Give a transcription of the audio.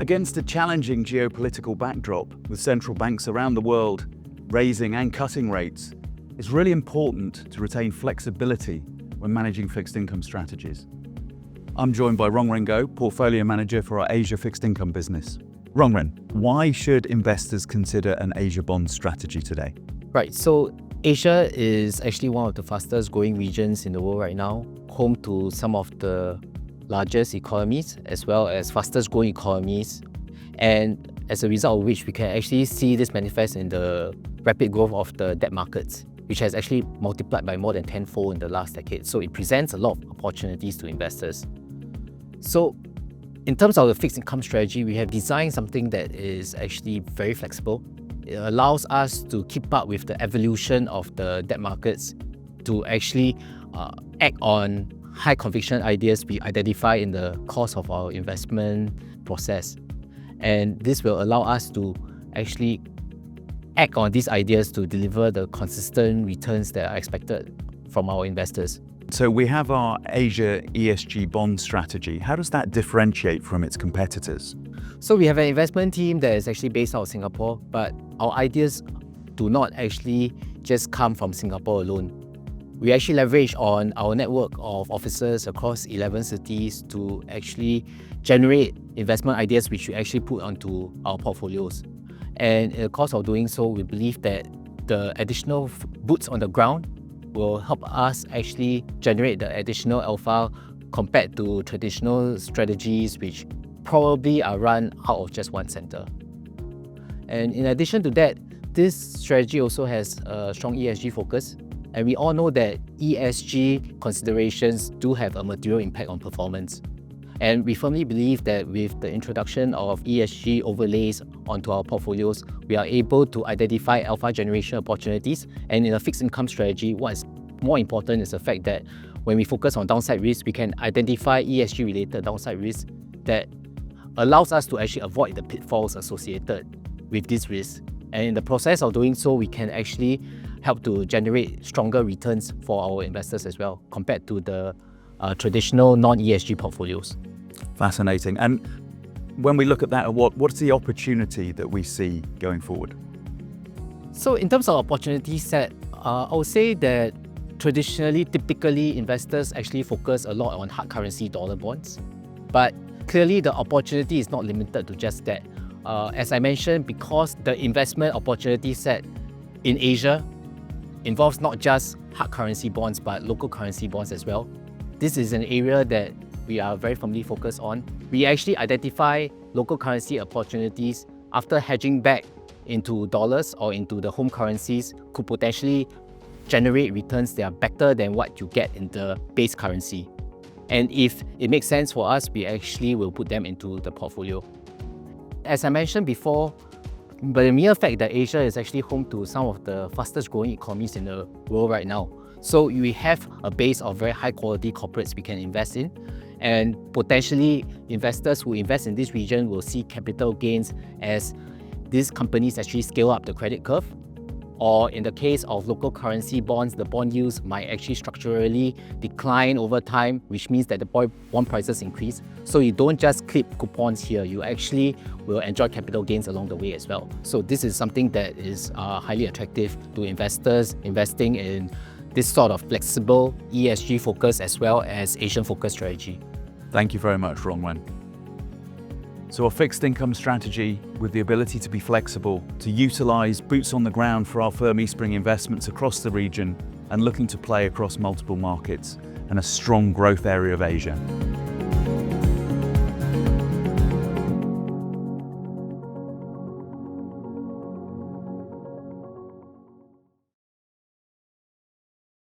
Against a challenging geopolitical backdrop, with central banks around the world raising and cutting rates, it's really important to retain flexibility when managing fixed income strategies. I'm joined by Rong Ren Goh, Portfolio Manager for our Asia Fixed Income business. Rong Ren, why should investors consider an Asia Bond strategy today? Right, so Asia is actually one of the fastest growing regions in the world right now, home to some of the largest economies as well as fastest growing economies, and as a result of which we can actually see this manifest in the rapid growth of the debt markets, which has actually multiplied by more than tenfold in the last decade. So it presents a lot of opportunities to investors. So in terms of the fixed income strategy, we have designed something that is actually very flexible. It allows us to keep up with the evolution of the debt markets, to actually act on high conviction ideas we identify in the course of our investment process. And this will allow us to actually act on these ideas to deliver the consistent returns that are expected from our investors. So we have our Asia ESG Bond Strategy. How does that differentiate from its competitors? So we have an investment team that is actually based out of Singapore, but our ideas do not actually just come from Singapore alone. We actually leverage on our network of officers across 11 cities to actually generate investment ideas which we actually put onto our portfolios. And in the course of doing so, we believe that the additional boots on the ground will help us actually generate the additional alpha compared to traditional strategies which probably are run out of just one center. And in addition to that, this strategy also has a strong ESG focus. And we all know that ESG considerations do have a material impact on performance. And we firmly believe that with the introduction of ESG overlays onto our portfolios, we are able to identify alpha generation opportunities. And in a fixed income strategy, what is more important is the fact that when we focus on downside risk, we can identify ESG related downside risks that allows us to actually avoid the pitfalls associated with this risk. And in the process of doing so, we can actually help to generate stronger returns for our investors as well, compared to the traditional non-ESG portfolios. Fascinating. And when we look at that, what's the opportunity that we see going forward? So in terms of opportunity set, I would say that typically investors actually focus a lot on hard currency dollar bonds. But clearly the opportunity is not limited to just that. As I mentioned, because the investment opportunity set in Asia involves not just hard currency bonds, but local currency bonds as well. This is an area that we are very firmly focused on. We actually identify local currency opportunities after hedging back into dollars or into the home currencies could potentially generate returns that are better than what you get in the base currency. And if it makes sense for us, we actually will put them into the portfolio. As I mentioned before, but the mere fact that Asia is actually home to some of the fastest growing economies in the world right now. So we have a base of very high quality corporates we can invest in, and potentially investors who invest in this region will see capital gains as these companies actually scale up the credit curve. Or in the case of local currency bonds, the bond yields might actually structurally decline over time, which means that the bond prices increase. So you don't just clip coupons here, you actually will enjoy capital gains along the way as well. So this is something that is highly attractive to investors investing in this sort of flexible ESG focus as well as Asian focused strategy. Thank you very much, Rong Ren. So a fixed income strategy with the ability to be flexible, to utilize boots on the ground for our firm Eastspring investments across the region and looking to play across multiple markets and a strong growth area of Asia.